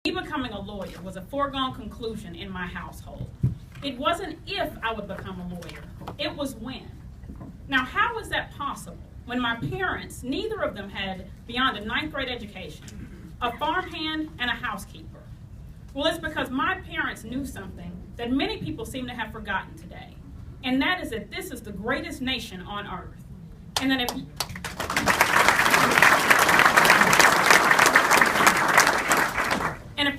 Me becoming a lawyer was a foregone conclusion in my household. It wasn't if I would become a lawyer, it was when. Now, how is that possible when my parents, neither of them had beyond a 9th grade education, a farmhand, and a housekeeper? Well, it's because my parents knew something that many people seem to have forgotten today, and that is that this is the greatest nation on earth. And that if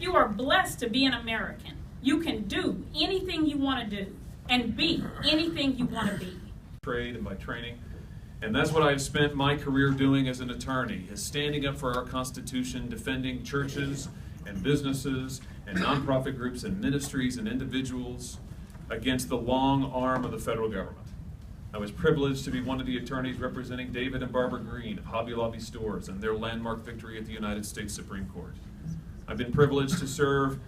you are blessed to be an American, you can do anything you want to do and be anything you want to be. Trade and by training. And that's what I've spent my career doing as an attorney, is standing up for our Constitution, defending churches and businesses and nonprofit groups and ministries and individuals against the long arm of the federal government. I was privileged to be one of the attorneys representing David and Barbara Green of Hobby Lobby stores and their landmark victory at the United States Supreme Court. I've been privileged to serve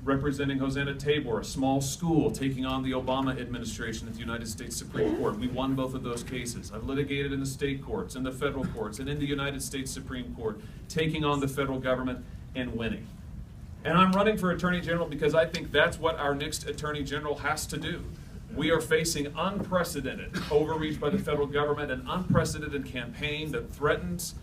representing Hosanna Tabor, a small school taking on the Obama administration at the United States Supreme Court. We won both of those cases. I've litigated in the state courts, in the federal courts, and in the United States Supreme Court, taking on the federal government and winning. And I'm running for Attorney General because I think that's what our next Attorney General has to do. We are facing unprecedented overreach by the federal government, an unprecedented campaign that threatens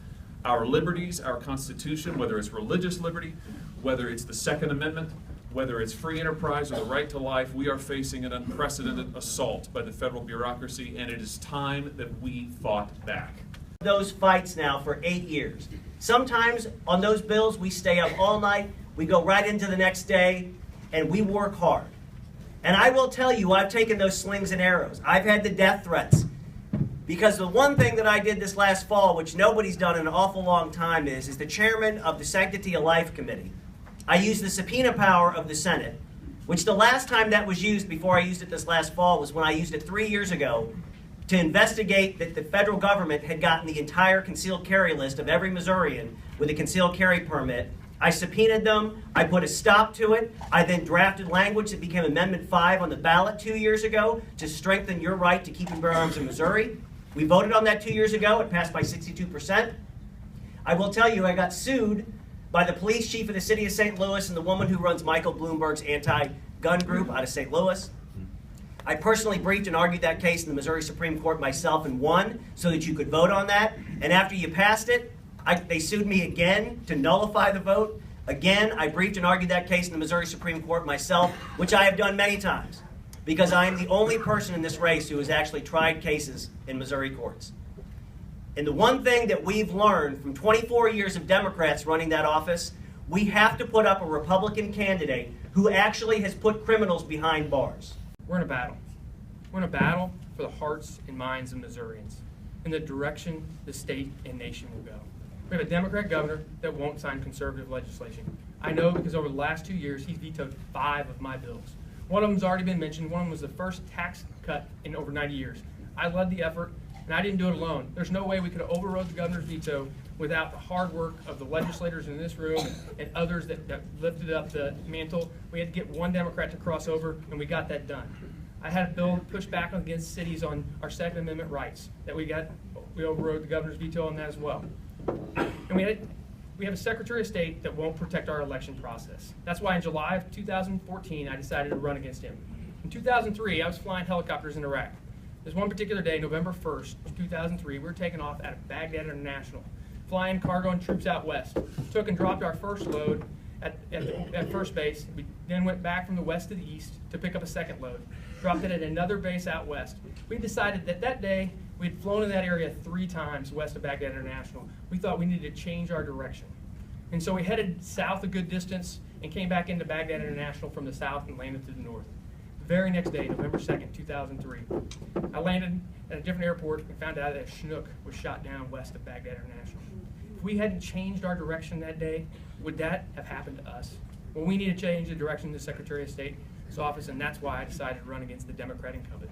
our liberties, our Constitution, whether it's religious liberty, whether it's the Second Amendment, whether it's free enterprise or the right to life. We are facing an unprecedented assault by the federal bureaucracy, and it is time that we fought back. Those fights now for 8 years. Sometimes on those bills we stay up all night, we go right into the next day, and we work hard. And I will tell you, I've taken those slings and arrows. I've had the death threats. Because the one thing that I did this last fall, which nobody's done in an awful long time, is the chairman of the Sanctity of Life Committee. I used the subpoena power of the Senate, which the last time that was used before I used it this last fall was when I used it 3 years ago to investigate that the federal government had gotten the entire concealed carry list of every Missourian with a concealed carry permit. I subpoenaed them, I put a stop to it, I then drafted language that became Amendment 5 on the ballot 2 years ago to strengthen your right to keep and bear arms in Missouri. We voted on that 2 years ago, it passed by 62%. I will tell you, I got sued by the police chief of the city of St. Louis and the woman who runs Michael Bloomberg's anti-gun group out of St. Louis. I personally briefed and argued that case in the Missouri Supreme Court myself and won so that you could vote on that. And after you passed it, they sued me again to nullify the vote. Again, I briefed and argued that case in the Missouri Supreme Court myself, which I have done many times, because I am the only person in this race who has actually tried cases in Missouri courts. And the one thing that we've learned from 24 years of Democrats running that office, we have to put up a Republican candidate who actually has put criminals behind bars. We're in a battle. We're in a battle for the hearts and minds of Missourians and the direction the state and nation will go. We have a Democrat governor that won't sign conservative legislation. I know because over the last 2 years, he's vetoed 5 of my bills. One of them's already been mentioned. One of them was the first tax cut in over 90 years. I led the effort, and I didn't do it alone. There's no way we could have overrode the governor's veto without the hard work of the legislators in this room and others that lifted up the mantle. We had to get one Democrat to cross over, and we got that done. I had a bill pushed back against cities on our Second Amendment rights that we overrode the governor's veto on that as well. And we have a Secretary of State that won't protect our election process. That's why in July of 2014, I decided to run against him. In 2003, I was flying helicopters in Iraq. This one particular day, November 1st, 2003, we were taking off out of Baghdad International, flying cargo and troops out west. Took and dropped our first load at first base. We then went back from the west to the east to pick up a second load. Dropped it at another base out west. We decided that day, we had flown in that area 3 times west of Baghdad International. We thought we needed to change our direction. And so we headed south a good distance and came back into Baghdad International from the south and landed to the north. The very next day, November 2nd, 2003, I landed at a different airport and found out that a Chinook was shot down west of Baghdad International. If we hadn't changed our direction that day, would that have happened to us? Well, we need to change the direction of the Secretary of State's office, and that's why I decided to run against the Democrat incumbent.